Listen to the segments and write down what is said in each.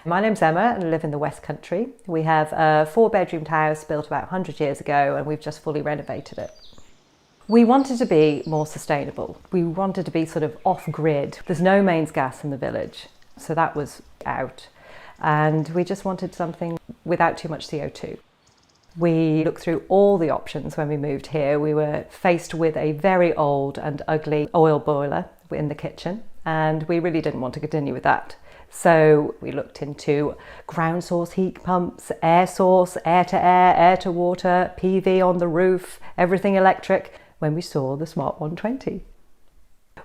My name's Emma and I live in the West Country. We have a 4-bedroomed house built about 100 years ago and we've just fully renovated it. We wanted to be more sustainable. We wanted to be sort of off-grid. There's no mains gas in the village, so that was out. And we just wanted something without too much CO2. We looked through all the options when we moved here. We were faced with a very old and ugly oil boiler in the kitchen, and we really didn't want to continue with that. So we looked into ground source heat pumps, air source, air to air, air to water, PV on the roof, everything electric, when we saw the Smart 120.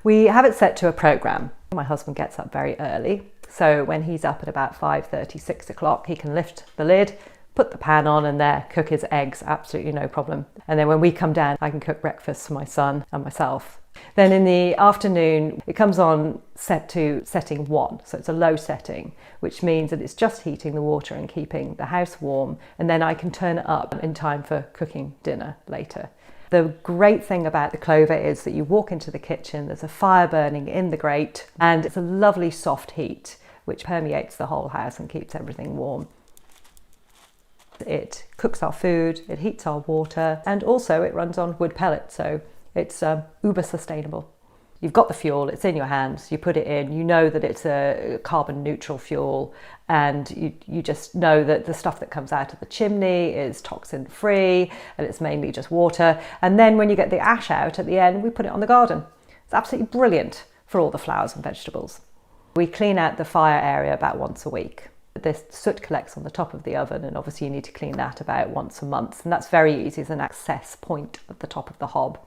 We have it set to a programme. My husband gets up very early, so when he's up at about 5:30, 6 o'clock, he can lift the lid, put the pan on and there, cook his eggs, absolutely no problem. And then when we come down, I can cook breakfast for my son and myself. Then in the afternoon, it comes on set to setting 1. So it's a low setting, which means that it's just heating the water and keeping the house warm. And then I can turn it up in time for cooking dinner later. The great thing about the Klover is that you walk into the kitchen, there's a fire burning in the grate, and it's a lovely soft heat, which permeates the whole house and keeps everything warm. It cooks our food, it heats our water, and also it runs on wood pellets, so it's uber sustainable. You've got the fuel, it's in your hands, you put it in, you know that it's a carbon neutral fuel, and you just know that the stuff that comes out of the chimney is toxin free and it's mainly just water. And then when you get the ash out at the end, we put it on the garden. It's absolutely brilliant for all the flowers and vegetables. We clean out the fire area about once a week. The soot collects on the top of the oven, and obviously you need to clean that about once a month, and that's very easy as an access point at the top of the hob.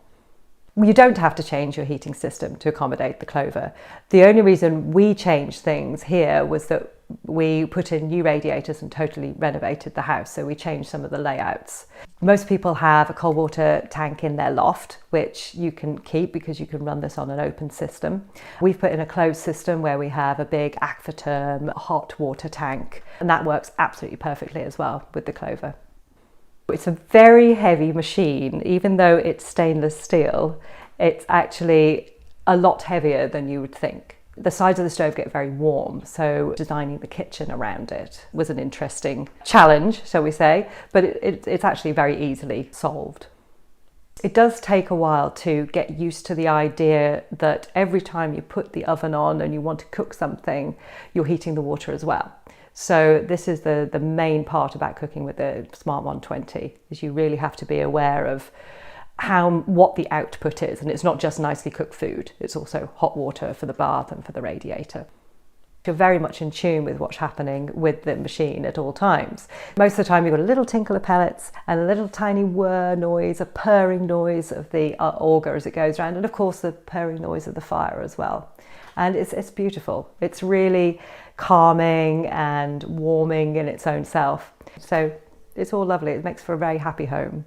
You don't have to change your heating system to accommodate the Klover. The only reason we changed things here was that we put in new radiators and totally renovated the house, so we changed some of the layouts. Most people have a cold water tank in their loft, which you can keep because you can run this on an open system. We've put in a closed system where we have a big aquatherm hot water tank, and that works absolutely perfectly as well with the Klover. It's a very heavy machine. Even though it's stainless steel, it's actually a lot heavier than you would think. The sides of the stove get very warm, so designing the kitchen around it was an interesting challenge, shall we say, but it's actually very easily solved. It does take a while to get used to the idea that every time you put the oven on and you want to cook something, you're heating the water as well. So this is the main part about cooking with the Smart 120, is you really have to be aware of what the output is, and it's not just nicely cooked food, it's also hot water for the bath and for the radiator. You're very much in tune with what's happening with the machine at all times. Most of the time you've got a little tinkle of pellets and a little tiny whir noise, a purring noise of the auger as it goes around, and of course the purring noise of the fire as well. And it's beautiful. It's really calming and warming in its own self. So it's all lovely. It makes for a very happy home.